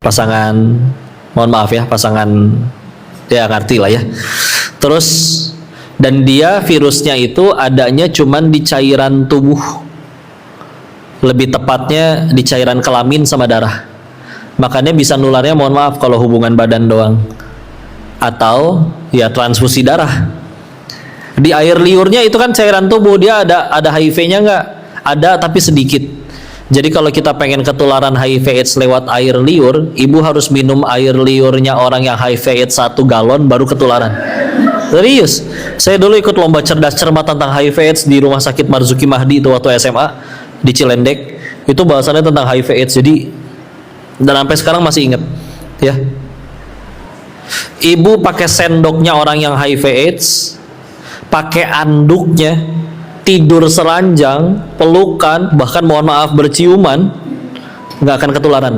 pasangan, mohon maaf ya, pasangan, ya ngerti lah ya. Terus dan dia virusnya itu adanya cuman di cairan tubuh, lebih tepatnya di cairan kelamin sama darah. Makanya bisa nularnya, mohon maaf, kalau hubungan badan doang atau ya transfusi darah. Di air liurnya itu kan cairan tubuh, dia ada HIV-nya nggak? Ada tapi sedikit. Jadi kalau kita pengen ketularan HIV/AIDS lewat air liur, ibu harus minum air liurnya orang yang HIV/AIDS 1 galon baru ketularan. Serius, saya dulu ikut lomba cerdas cermat tentang HIV/AIDS di Rumah Sakit Marzuki Mahdi itu waktu SMA di Cilendek. Itu bahasannya tentang HIV/AIDS. Jadi dan sampai sekarang masih ingat, ya. Ibu pakai sendoknya orang yang HIV/AIDS, pakai anduknya, tidur seranjang, pelukan, bahkan mohon maaf berciuman, nggak akan ketularan.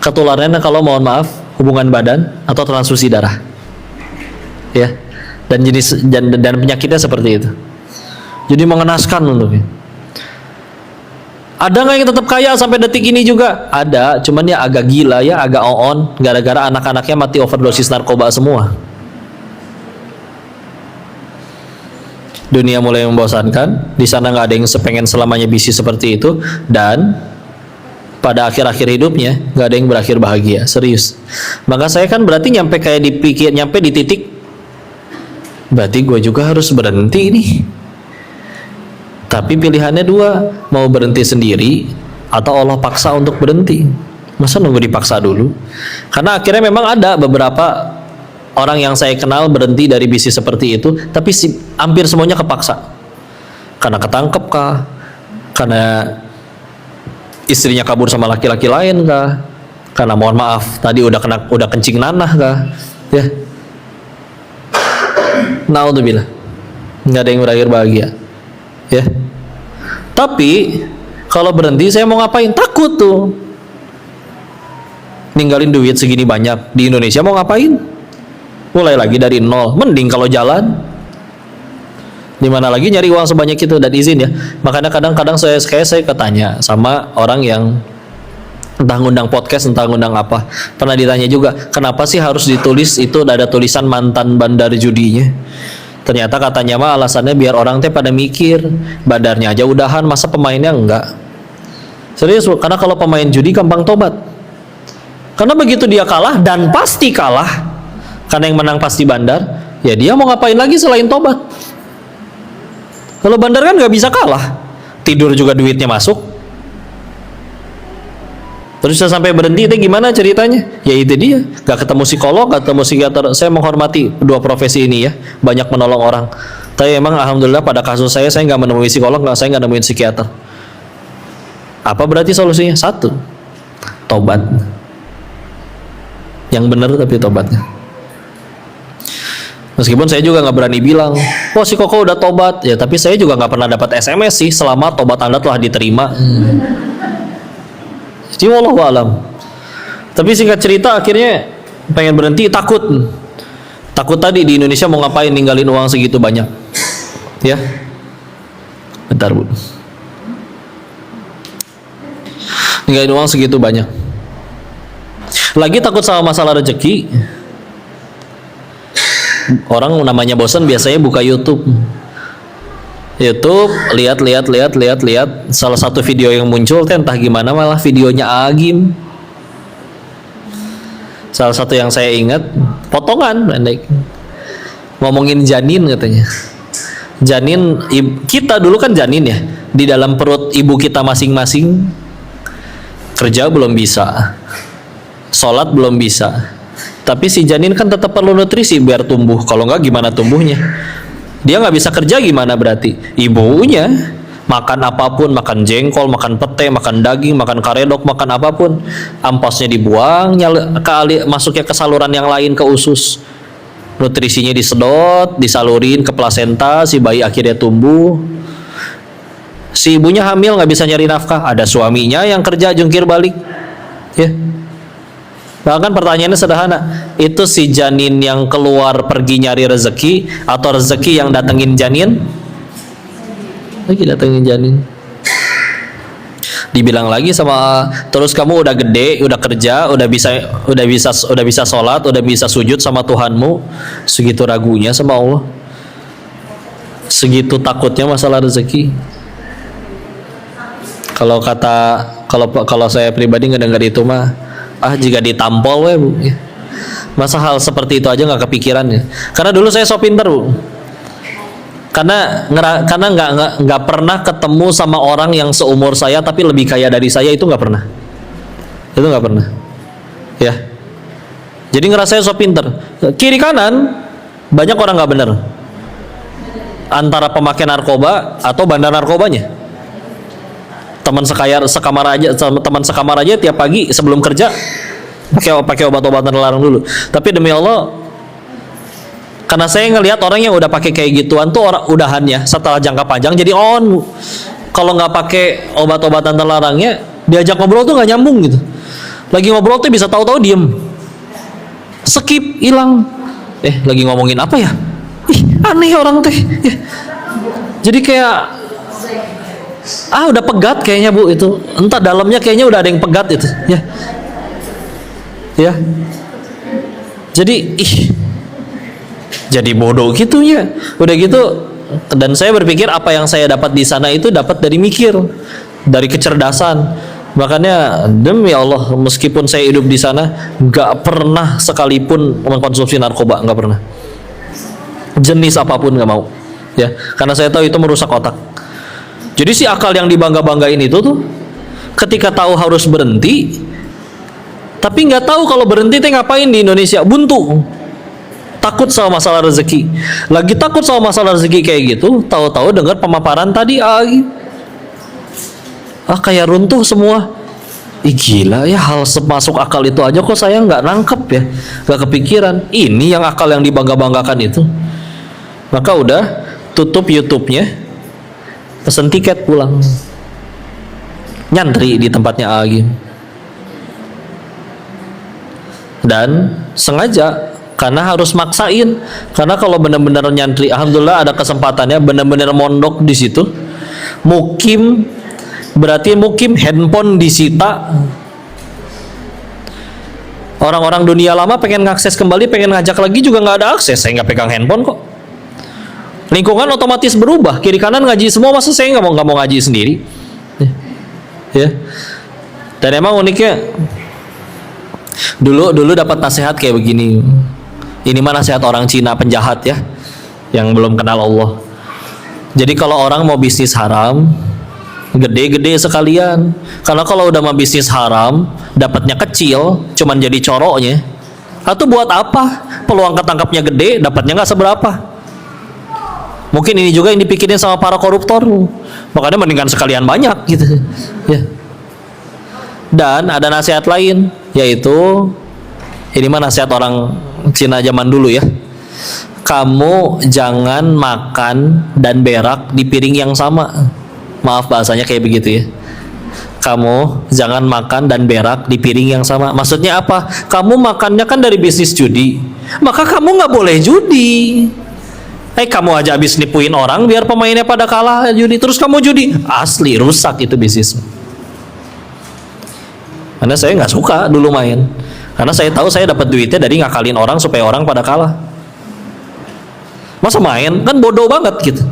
Ketularannya kalau mohon maaf hubungan badan atau transfusi darah, ya. Dan jenis dan penyakitnya seperti itu. Jadi mengenaskan untuknya. Ada nggak yang tetap kaya sampai detik ini juga? Ada, cuman ya agak gila ya, agak on gara-gara anak-anaknya mati overdosis narkoba semua. Dunia mulai membosankan, di sana nggak ada yang sepengen selamanya bisnis seperti itu, dan pada akhir-akhir hidupnya nggak ada yang berakhir bahagia, serius. Maka saya kan berarti nyampe di titik, berarti gue juga harus berhenti nih. Tapi pilihannya dua, mau berhenti sendiri atau Allah paksa untuk berhenti. Masa nunggu dipaksa dulu? Karena akhirnya memang ada beberapa orang yang saya kenal berhenti dari bisnis seperti itu, tapi hampir semuanya kepaksa. Karena ketangkep kah? Karena istrinya kabur sama laki-laki lain kah? Karena mohon maaf, tadi udah kencing nanah kah? Ya. Naudzubillah. Nggak ada yang berakhir bahagia. Ya. Tapi kalau berhenti saya mau ngapain? Takut tuh. Ninggalin duit segini banyak di Indonesia mau ngapain? Mulai lagi dari nol, mending kalau jalan. Dimana lagi nyari uang sebanyak itu dan izin ya. Makanya kadang-kadang saya ketanya sama orang yang entah ngundang podcast, entah ngundang apa, pernah ditanya juga, kenapa sih harus ditulis itu ada tulisan mantan bandar judinya? Ternyata katanya mah alasannya biar orang teh pada mikir, badarnya aja udahan, masa pemainnya enggak. Serius, karena kalau pemain judi gampang tobat. Karena begitu dia kalah, dan pasti kalah, karena yang menang pasti bandar, ya dia mau ngapain lagi selain tobat? Kalau bandar kan nggak bisa kalah, tidur juga duitnya masuk. Terus saya sampai berhenti itu gimana ceritanya? Ya itu dia, nggak ketemu psikolog, nggak ketemu psikiater. Saya menghormati dua profesi ini ya, banyak menolong orang. Tapi emang alhamdulillah pada kasus saya nggak menemui psikolog, saya nggak nemuin psikiater. Apa berarti solusinya? Satu, tobat. Yang benar tapi tobatnya. Meskipun saya juga nggak berani bilang, si Koko udah tobat, ya tapi saya juga nggak pernah dapat SMS sih selama tobat Anda telah diterima. Jadi wallahu alam. Tapi singkat cerita akhirnya pengen berhenti, takut tadi di Indonesia mau ngapain ninggalin uang segitu banyak, ya. Bentar bu, ninggalin uang segitu banyak. Lagi takut sama masalah rezeki. Orang namanya bosan biasanya buka YouTube, lihat. Salah satu video yang muncul entah gimana malah videonya Agim. Salah satu yang saya ingat potongan pendek ngomongin janin katanya. Janin kita dulu kan janin ya, di dalam perut ibu kita masing-masing. Kerja belum bisa, sholat belum bisa, tapi si janin kan tetap perlu nutrisi biar tumbuh. Kalau nggak gimana tumbuhnya? Dia nggak bisa kerja gimana berarti? Ibunya makan apapun, makan jengkol, makan pete, makan daging, makan karedok, makan apapun, amposnya dibuang, masuknya ke saluran yang lain, ke usus. Nutrisinya disedot, disalurin ke plasenta, si bayi akhirnya tumbuh. Si ibunya hamil nggak bisa nyari nafkah, ada suaminya yang kerja jungkir balik, ya. Bahkan pertanyaannya sederhana, itu si janin yang keluar pergi nyari rezeki atau rezeki yang datengin janin? Lagi datengin janin. Dibilang lagi sama, terus kamu udah gede, udah kerja, udah bisa sholat, udah bisa sujud sama Tuhanmu, segitu ragunya sama Allah, segitu takutnya masalah rezeki. Kalau saya pribadi ngedengar itu mah, jika ditampol we Bu. Masa hal seperti itu aja nggak kepikiran ya? Karena dulu saya so pinter Bu. Karena nggak pernah ketemu sama orang yang seumur saya tapi lebih kaya dari saya, itu nggak pernah. Itu nggak pernah. Ya. Jadi ngerasa so pinter. Kiri kanan banyak orang nggak bener. Antara pemakai narkoba atau bandar narkobanya. Teman sekamar aja tiap pagi sebelum kerja pakai obat-obatan terlarang dulu. Tapi demi Allah, karena saya ngelihat orang yang udah pakai kayak gituan tuh orang udahannya setelah jangka panjang jadi on. Kalau nggak pakai obat-obatan terlarangnya, diajak ngobrol tuh nggak nyambung gitu. Lagi ngobrol tuh bisa tahu-tahu diem, skip, hilang. Lagi ngomongin apa ya? Aneh orang teh. Jadi kayak udah pegat kayaknya Bu itu. Entah dalamnya kayaknya udah ada yang pegat itu. Ya. Jadi bodoh gitu ya. Udah gitu, dan saya berpikir apa yang saya dapat di sana itu dapat dari mikir, dari kecerdasan. Makanya demi Allah, meskipun saya hidup di sana, nggak pernah sekalipun mengkonsumsi narkoba, nggak pernah. Jenis apapun nggak mau. Ya, karena saya tahu itu merusak otak. Jadi si akal yang dibangga-banggain itu tuh, ketika tahu harus berhenti, tapi nggak tahu kalau berhenti teh ngapain di Indonesia, buntu. Takut sama masalah rezeki. Lagi takut sama masalah rezeki kayak gitu, tahu-tahu dengar pemaparan tadi kayak runtuh semua. Gila ya, hal semasuk akal itu aja kok saya nggak nangkep ya, nggak kepikiran. Ini yang akal yang dibangga-banggakan itu. Maka udah tutup YouTube-nya, pesen tiket pulang, nyantri di tempatnya lagi. Dan sengaja, karena harus maksain. Karena kalau benar-benar nyantri, alhamdulillah ada kesempatannya benar-benar mondok di situ. Mukim, berarti mukim handphone disita. Orang-orang dunia lama pengen ngakses kembali, pengen ngajak lagi juga nggak ada akses. Saya nggak pegang handphone kok. Lingkungan otomatis berubah, kiri kanan ngaji semua, masa saya nggak mau ngaji sendiri? Ya. Dan emang uniknya, dulu dapat nasihat kayak begini. Ini mah nasihat orang Cina penjahat ya, yang belum kenal Allah. Jadi kalau orang mau bisnis haram, gede-gede sekalian. Karena kalau udah mau bisnis haram, dapatnya kecil, cuman jadi coroknya. Atau buat apa? Peluang ketangkapnya gede, dapatnya nggak seberapa. Mungkin ini juga yang dipikirin sama para koruptor. Makanya mendingan sekalian banyak gitu. Ya. Dan ada nasihat lain, yaitu ini mah nasihat orang Cina zaman dulu ya. Kamu jangan makan dan berak di piring yang sama. Maaf bahasanya kayak begitu ya. Kamu jangan makan dan berak di piring yang sama. Maksudnya apa? Kamu makannya kan dari bisnis judi, maka kamu nggak boleh judi. Kamu aja habis nipuin orang biar pemainnya pada kalah judi, terus kamu judi, asli rusak itu bisnis. Karena saya nggak suka dulu main, karena saya tahu saya dapat duitnya dari ngakalin orang supaya orang pada kalah. Masa main kan bodoh banget gitu.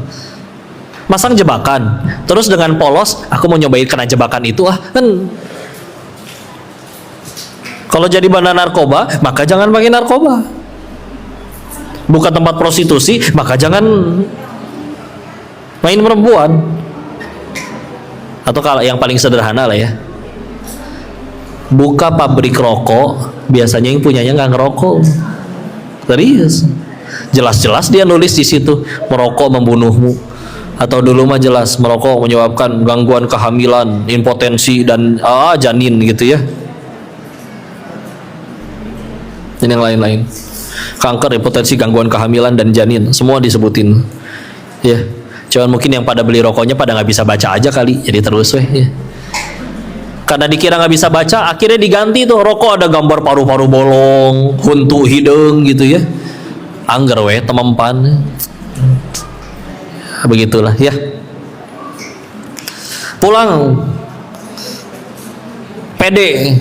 Masang jebakan, terus dengan polos aku mau nyobain kena jebakan itu kan. Kalau jadi bandar narkoba, maka jangan pakai narkoba. Bukan tempat prostitusi, maka jangan main perempuan. Atau kalau yang paling sederhana lah ya, buka pabrik rokok, biasanya yang punyanya nggak ngerokok. Serius, jelas-jelas dia nulis di situ, merokok membunuhmu. Atau dulu mah jelas merokok menyebabkan gangguan kehamilan, impotensi dan janin gitu ya. Dan yang lain-lain, kanker, impotensi, gangguan kehamilan dan janin, semua disebutin. Ya, cuman mungkin yang pada beli rokoknya pada nggak bisa baca aja kali, jadi terus ya. Karena dikira nggak bisa baca, akhirnya diganti tuh rokok ada gambar paru-paru bolong, huntu hidung gitu ya. Angger temempan. Begitulah ya. Pulang pede,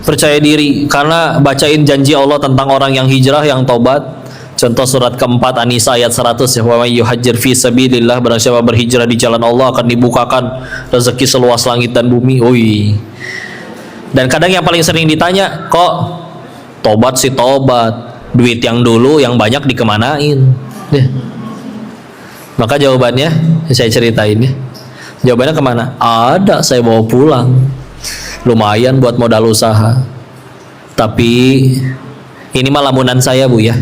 percaya diri karena bacain janji Allah tentang orang yang hijrah, yang tobat. Contoh surat keempat An-Nisa ayat 100 ya, wa may yuhajjir fi sabilillah, barang siapa berhijrah di jalan Allah akan dibukakan rezeki seluas langit dan bumi. Ui. Dan kadang yang paling sering ditanya, kok tobat sih tobat, duit yang dulu yang banyak dikemanain? Deh. Maka jawabannya saya ceritain ya. Jawabannya kemana? Ada, saya bawa pulang. Lumayan buat modal usaha. Tapi ini mah lamunan saya bu ya.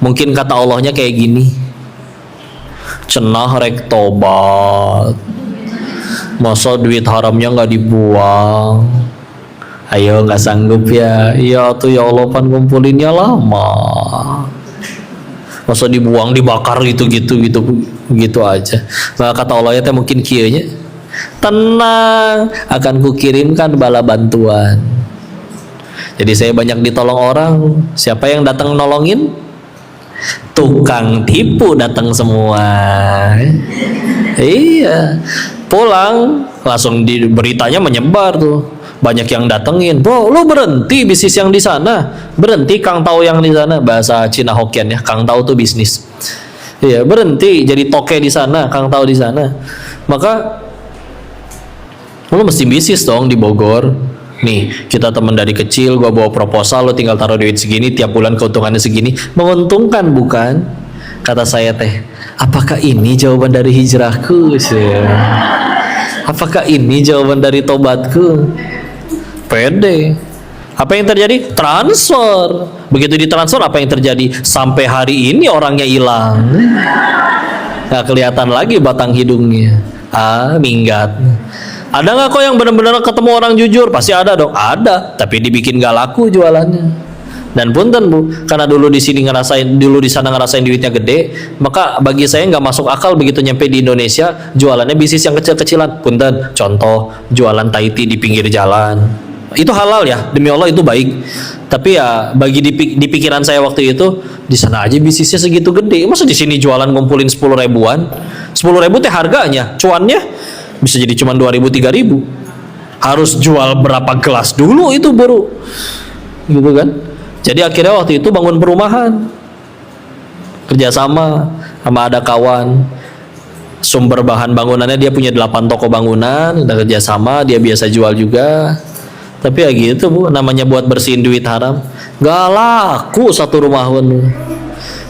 Mungkin kata Allahnya kayak gini, cenah rek tobat, masa duit haramnya nggak dibuang? Ayo nggak sanggup ya? Iya tuh ya Allah, pan ngumpulinnya lama. Masa dibuang, dibakar gitu aja. Maka kata Allah ya mungkin kieunya, tenang, akan kukirimkan bala bantuan. Jadi saya banyak ditolong orang. Siapa yang datang nolongin? Tukang tipu datang semua. Iya, pulang langsung di beritanya menyebar tuh, banyak yang datengin. Bro, lu berhenti bisnis yang di sana, berhenti Kang tahu yang di sana, bahasa Cina Hokkien ya, Kang tahu tuh bisnis. Iya, berhenti jadi toke di sana, Kang tahu di sana. Maka lu mesti bisnis dong di Bogor. Nih, kita teman dari kecil, gua bawa proposal, lo tinggal taruh duit segini, tiap bulan keuntungannya segini. Menguntungkan bukan? Kata saya teh, apakah ini jawaban dari hijrahku? Apakah ini jawaban dari tobatku? Pede. Apa yang terjadi? Transfer. Begitu ditransfer, apa yang terjadi? Sampai hari ini orangnya hilang. Nggak kelihatan lagi batang hidungnya. Minggat. Ada nggak kok yang benar-benar ketemu orang jujur? Pasti ada dong. Ada, tapi dibikin gak laku jualannya. Dan punten bu, karena dulu di sana ngerasain duitnya gede, maka bagi saya nggak masuk akal begitu nyampe di Indonesia jualannya bisnis yang kecil-kecilan. Punten, contoh jualan Thai tea di pinggir jalan. Itu halal ya, demi Allah itu baik. Tapi ya bagi di pikiran saya waktu itu, di sana aja bisnisnya segitu gede, masa di sini jualan ngumpulin 10 ribuan? 10 ribu teh harganya, cuannya bisa jadi cuma 2.000 3.000. Harus jual berapa gelas dulu itu baru gitu kan. Jadi akhirnya waktu itu bangun perumahan, kerjasama sama ada kawan. Sumber bahan bangunannya dia punya 8 toko bangunan, udah kerjasama, dia biasa jual juga. Tapi ya gitu bu, namanya buat bersihin duit haram, gak laku satu rumah pun.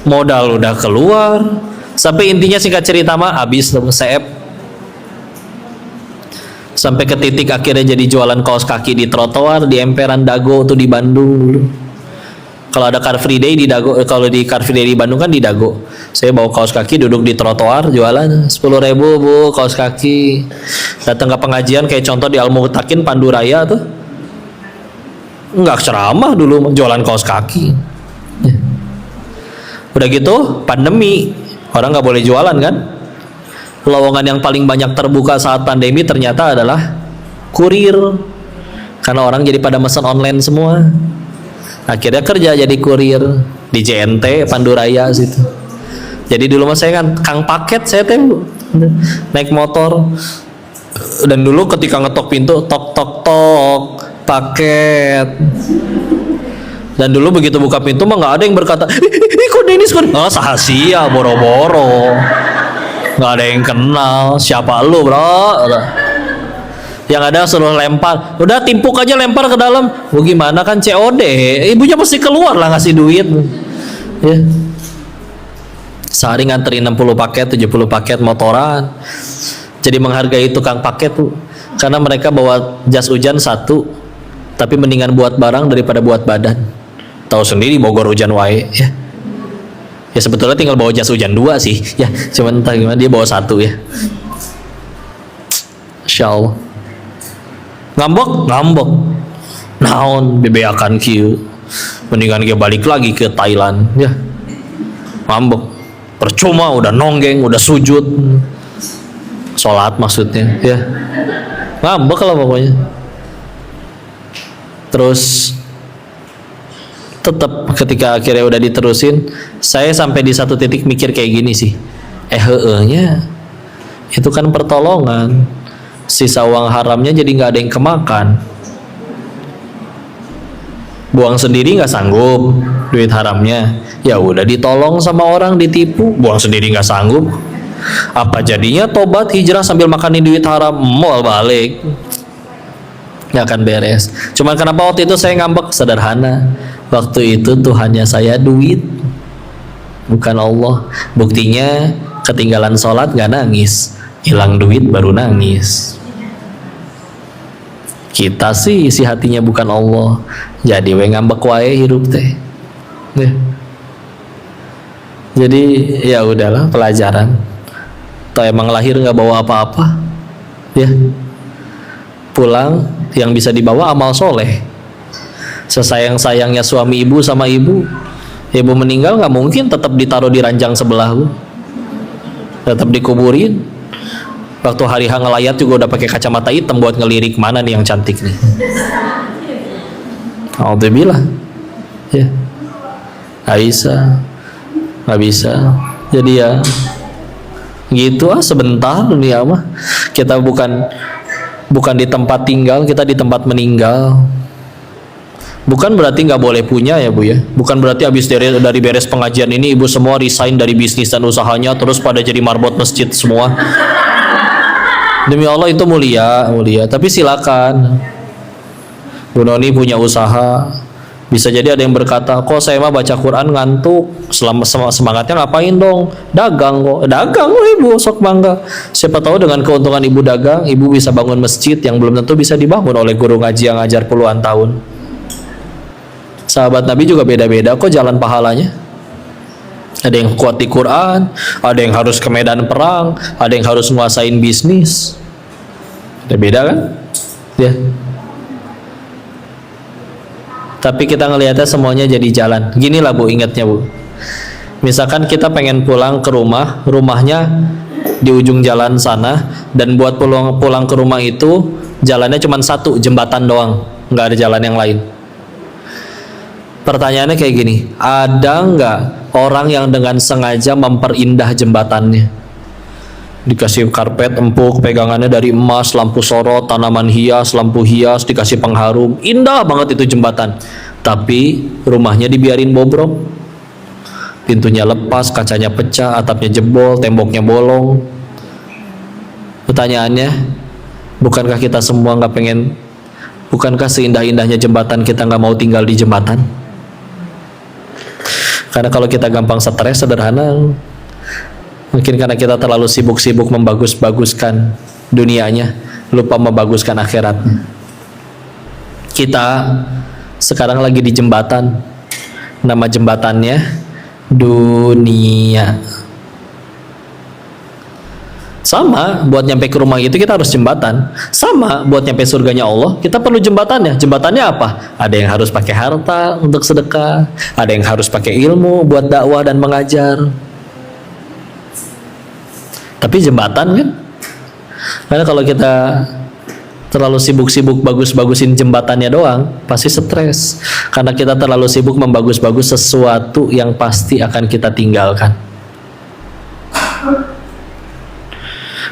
Modal udah keluar, sampai intinya singkat cerita mah habis seep. Sampai ke titik akhirnya jadi jualan kaos kaki di trotoar di emperan Dago tuh di Bandung dulu. Kalau ada Car Free Day di Dago, kalau di Car Free Day di Bandung kan di Dago. Saya bawa kaos kaki duduk di trotoar jualan 10.000 bu kaos kaki. Datang ke pengajian kayak contoh di Al-Mu'takin Pandu Raya tuh. Enggak ceramah dulu jualan kaos kaki. Udah gitu pandemi, orang nggak boleh jualan kan. Lowongan yang paling banyak terbuka saat pandemi ternyata adalah kurir, karena orang jadi pada pesan online semua. Akhirnya kerja jadi kurir di JNT Pandu Raya situ. Jadi dulu mas saya kan kang paket, saya naik motor, dan dulu ketika ngetok pintu tok tok tok paket. Dan dulu begitu buka pintu mah nggak ada yang berkata, kok Denis kok? Sahasia boro-boro. Nggak ada yang kenal, siapa lu bro? Yang ada suruh lempar, udah timpuk aja lempar ke dalam. Gimana kan COD, ibunya pasti keluar lah ngasih duit ya. Sehari nganterin 60 paket 70 paket motoran. Jadi menghargai tukang paket tuh, karena mereka bawa jas hujan satu, tapi mendingan buat barang daripada buat badan. Tahu sendiri Bogor hujan wae ya. Ya sebetulnya tinggal bawa jas hujan 2 sih ya, cuman entah gimana dia bawa 1 ya. Insyaallah. Ngambek naon bebe akan kieu, mendingan dia balik lagi ke Thailand ya. Ngambek percuma, udah nonggeng, udah sujud sholat maksudnya ya, ngambek lah pokoknya. Terus tetap ketika akhirnya udah diterusin, saya sampai di satu titik mikir kayak gini sih, nya itu kan pertolongan, sisa uang haramnya jadi nggak ada yang kemakan. buang sendiri nggak sanggup duit haramnya, ya udah ditolong sama orang, ditipu, buang sendiri nggak sanggup, apa jadinya tobat hijrah sambil makanin duit haram, mau balik nggak akan beres. Cuman kenapa waktu itu saya ngambek? Sederhana, waktu itu Tuhannya saya duit, bukan Allah. Buktinya ketinggalan sholat nggak nangis, hilang duit baru nangis. Kita sih isi hatinya bukan Allah, jadi we ngambek wae hirup teh. Jadi ya udahlah, pelajaran. Toh emang lahir nggak bawa apa-apa, ya. Pulang yang bisa dibawa amal soleh. Sesayang-sayangnya suami ibu sama ibu meninggal nggak mungkin tetap ditaruh di ranjang sebelah, Bu. Tetap dikuburin. Waktu hari H ngelayat juga udah pakai kacamata hitam buat ngelirik mana nih yang cantik nih. Alhamdulillah, ya. Nggak bisa. Jadi ya gitu sebentar dunia mah. Kita bukan di tempat tinggal, kita di tempat meninggal. Bukan berarti nggak boleh punya ya Bu ya. Bukan berarti habis dari beres pengajian ini ibu semua resign dari bisnis dan usahanya terus pada jadi marbot masjid semua. Demi Allah itu mulia. Tapi silakan. Bu Noni punya usaha. Bisa jadi ada yang berkata, kok saya mah baca Quran ngantuk, selama semangatnya ngapain dong? Dagang kok. Dagang ibu, sok bangga. Siapa tahu dengan keuntungan ibu dagang, ibu bisa bangun masjid yang belum tentu bisa dibangun oleh guru ngaji yang ngajar puluhan tahun. Sahabat Nabi juga beda-beda kok jalan pahalanya. Ada yang kuat di Quran, ada yang harus ke medan perang, ada yang harus nguasain bisnis. Beda kan? Ya. Tapi kita ngelihatnya semuanya jadi jalan. Gini lah Bu, ingatnya Bu. Misalkan kita pengen pulang ke rumah, rumahnya di ujung jalan sana, dan buat pulang ke rumah itu jalannya cuma satu, jembatan doang, nggak ada jalan yang lain. Pertanyaannya kayak gini, ada nggak orang yang dengan sengaja memperindah jembatannya? Dikasih karpet empuk, pegangannya dari emas, lampu sorot, tanaman hias, lampu hias, dikasih pengharum, indah banget itu jembatan. Tapi rumahnya dibiarin bobrok, pintunya lepas, kacanya pecah, atapnya jebol, temboknya bolong. Pertanyaannya, bukankah kita semua nggak pengen? Bukankah seindah-indahnya jembatan kita nggak mau tinggal di jembatan? Karena kalau kita gampang stres, sederhana. Mungkin karena kita terlalu sibuk-sibuk membagus-baguskan dunianya, lupa membaguskan akhiratnya. Kita sekarang lagi di jembatan. Nama jembatannya dunia. Sama, buat nyampe ke rumah itu kita harus jembatan. Sama, buat nyampe surganya Allah, kita perlu jembatannya. Jembatannya apa? Ada yang harus pakai harta untuk sedekah, ada yang harus pakai ilmu buat dakwah dan mengajar. Tapi jembatan kan? Karena kalau kita terlalu sibuk-sibuk bagus-bagusin jembatannya doang, pasti stres. Karena kita terlalu sibuk membagus-bagus sesuatu yang pasti akan kita tinggalkan.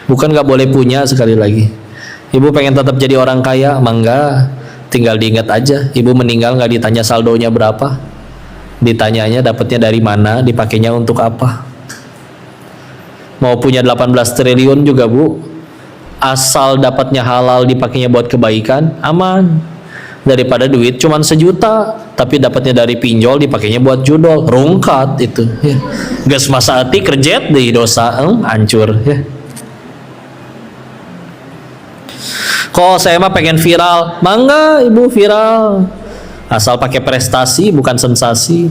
Bukan gak boleh punya, sekali lagi. Ibu pengen tetap jadi orang kaya, mangga. Tinggal diingat aja, ibu meninggal gak ditanya saldonya berapa. Ditanyanya dapatnya dari mana, dipakainya untuk apa. Mau punya 18 triliun juga Bu, asal dapatnya halal, dipakainya buat kebaikan, aman. Daripada duit cuman 1 juta tapi dapatnya dari pinjol, dipakainya buat judol, rungkat itu ya. Gas masa hati kerjet deh, dosa hancur ya. Kok saya mah pengen viral, mangga ibu viral, asal pakai prestasi bukan sensasi.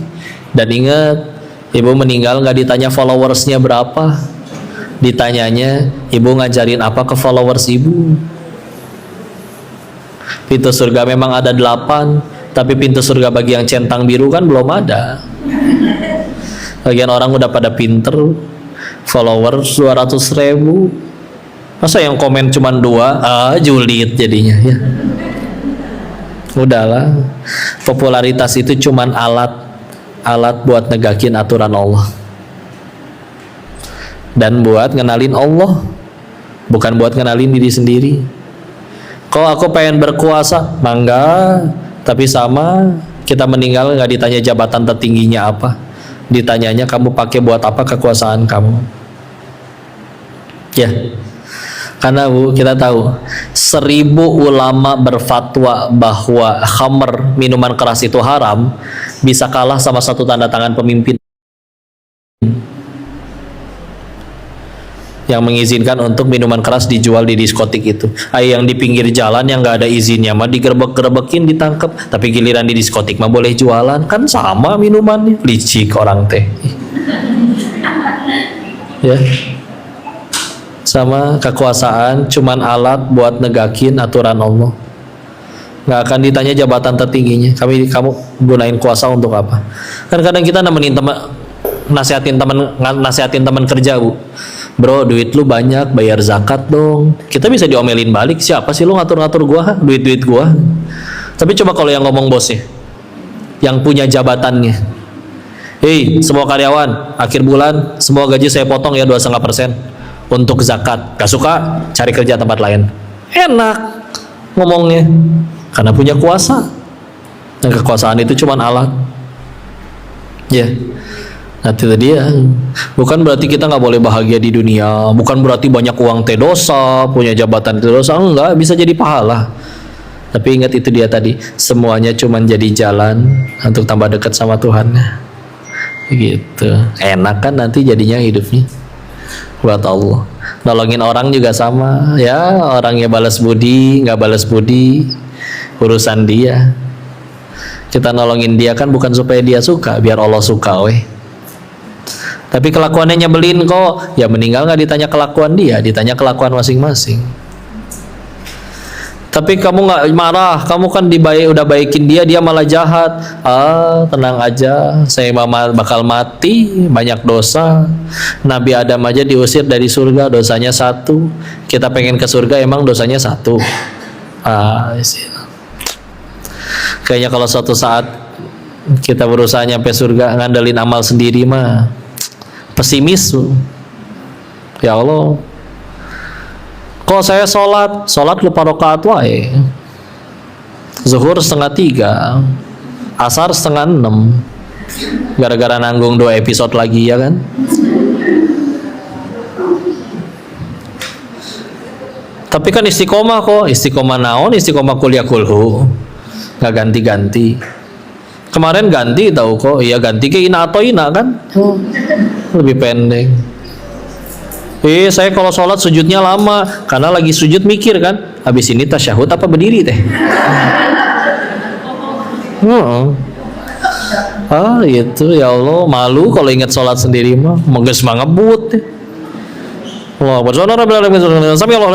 Dan ingat, ibu meninggal nggak ditanya followersnya berapa, ditanyanya ibu ngajarin apa ke followers ibu. Pintu surga memang ada 8, tapi pintu surga bagi yang centang biru kan belum ada. Bagian orang udah pada pinter, followers 200.000, masa yang komen cuma 2, julid jadinya ya. Udahlah, popularitas itu cuman alat buat negakin aturan Allah dan buat ngenalin Allah, bukan buat ngenalin diri sendiri. Kalau aku pengen berkuasa, mangga, tapi sama Kita meninggal nggak ditanya jabatan tertingginya apa, ditanyanya kamu pakai buat apa kekuasaan kamu. Ya, karena Bu, kita tahu 1000 ulama berfatwa bahwa khamr, minuman keras itu haram, bisa kalah sama satu tanda tangan pemimpin yang mengizinkan untuk minuman keras dijual di diskotik itu. Yang di pinggir jalan yang nggak ada izinnya mah digerebek-gerebekin, ditangkap, tapi giliran di diskotik mah boleh jualan, kan sama minumannya. Licik orang teh. Ya. Sama kekuasaan cuman alat buat negakin aturan Allah. Nggak akan ditanya jabatan tertingginya. Kamu gunain kuasa untuk apa? Kan kadang kita nemenin teman, nasihatin teman kerja, Bu. Bro, duit lu banyak, bayar zakat dong. Kita bisa diomelin balik, siapa sih lu ngatur-ngatur gua, duit-duit gua. Tapi coba kalau yang ngomong bosnya, yang punya jabatannya, hei semua karyawan, akhir bulan semua gaji saya potong ya 2,5% untuk zakat. Gak suka, cari kerja tempat lain. Enak ngomongnya, karena punya kuasa. Dan kekuasaan itu cuma alat. Ya. Nah itu dia. Bukan berarti kita nggak boleh bahagia di dunia, bukan berarti banyak uang teh dosa, punya jabatan itu dosa, enggak, bisa jadi pahala. Tapi ingat itu dia tadi, semuanya cuma jadi jalan untuk tambah dekat sama Tuhan. Gitu. Enak kan nanti jadinya hidupnya buat Allah. Nolongin orang juga sama, ya, orangnya balas budi, nggak balas budi, urusan dia. Kita nolongin dia kan bukan supaya dia suka, biar Allah suka, weh. Tapi kelakuannya nyebelin kok, ya meninggal nggak ditanya kelakuan dia, ditanya kelakuan masing-masing. Tapi kamu nggak marah, kamu kan udah baikin dia, dia malah jahat. Tenang aja, saya bakal mati, banyak dosa. Nabi Adam aja diusir dari surga, dosanya 1. Kita pengen ke surga, emang dosanya 1. Kayaknya kalau suatu saat kita berusaha nyampe surga ngandelin amal sendiri mah pesimis. Ya Allah, kok saya sholat lupa rakaat wae, zuhur 2:30, asar 5:30, gara-gara nanggung 2 episode lagi, ya kan? Tapi kan istiqomah kok, istiqomah naon, istiqomah kuliah kulhu, nggak ganti-ganti. Kemarin ganti tahu kok, iya ganti ke ina atau ina kan, lebih pendek. Saya kalau sholat sujudnya lama, karena lagi sujud mikir kan, habis ini tasyahud apa berdiri teh. Itu ya Allah, malu kalau ingat sholat sendiri mah, mengges ngebut teh. Allah bersama sampai Allah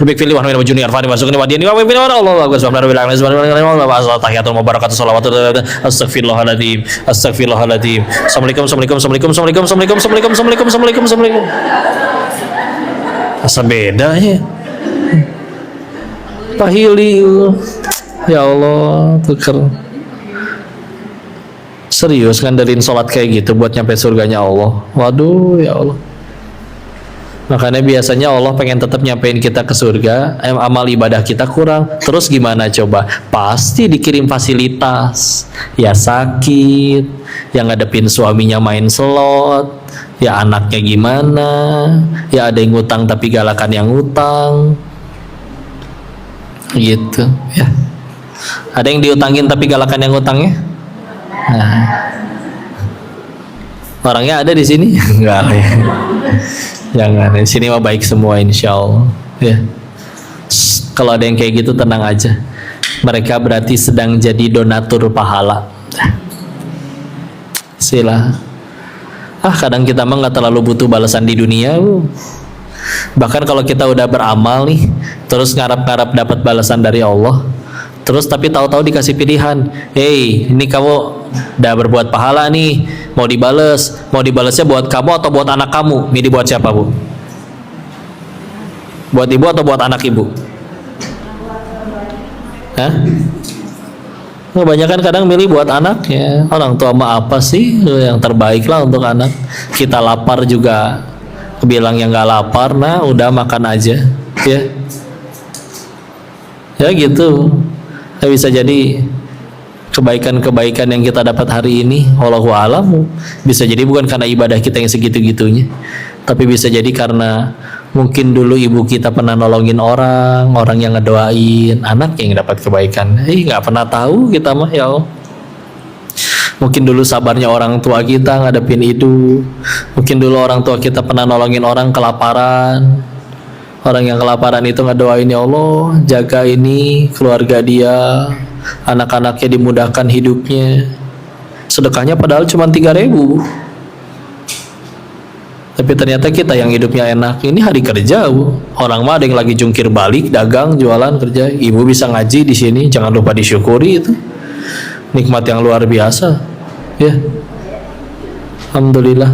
lebih pilih wahai junior Fani masuk ini wadian Allah tahiyatul mubarakatuh shalawatu astagfirullahaladzim astagfirullahaladzim assalamualaikum asa beda ya tahili ya Allah tuker. Serius ngandelin sholat kayak gitu buat nyampe surganya Allah. Waduh ya Allah. Makanya biasanya Allah pengen tetap nyampein kita ke surga, amal ibadah kita kurang. Terus gimana coba? Pasti dikirim fasilitas. Ya sakit, yang ngadepin suaminya main slot, ya anaknya gimana, ya ada yang ngutang tapi galakan yang ngutang. Gitu ya. Ada yang diutangin tapi galakan yang ngutangnya? Nah, orangnya ada di sini? Enggak ya. Jangan, di sini mah baik semua insya Allah. Ya. Kalau ada yang kayak gitu tenang aja. Mereka berarti sedang jadi donatur pahala. Sila. Kadang kita mah nggak terlalu butuh balasan di dunia. Bahkan kalau kita udah beramal nih, terus ngarap-ngarap dapat balasan dari Allah. Terus tapi tahu-tahu dikasih pilihan, ini kamu udah berbuat pahala nih, mau dibalesnya buat kamu atau buat anak kamu? Milih buat siapa, Bu? Buat ibu atau buat anak ibu? Kebanyakan kadang milih buat anak ya. Orang tua mah apa sih yang terbaik lah untuk anak. Kita lapar juga bilang yang nggak lapar, nah udah makan aja ya. Ya gitu. Tapi bisa jadi kebaikan-kebaikan yang kita dapat hari ini, wallahu a'lam, bisa jadi bukan karena ibadah kita yang segitu-gitunya, tapi bisa jadi karena mungkin dulu ibu kita pernah nolongin orang yang ngedoain anak yang dapat kebaikan. Nggak pernah tahu kita mah, ya Allah. Mungkin dulu sabarnya orang tua kita ngadepin itu. Mungkin dulu orang tua kita pernah nolongin orang kelaparan. Orang yang kelaparan itu ngedoain, ya Allah, jaga ini keluarga dia, anak-anaknya dimudahkan hidupnya. Sedekahnya padahal cuma 3.000. Tapi ternyata kita yang hidupnya enak. Ini hari kerja, Bu. Orang mah ada yang lagi jungkir balik, dagang, jualan, kerja. Ibu bisa ngaji di sini, jangan lupa disyukuri itu. Nikmat yang luar biasa. Ya. Alhamdulillah.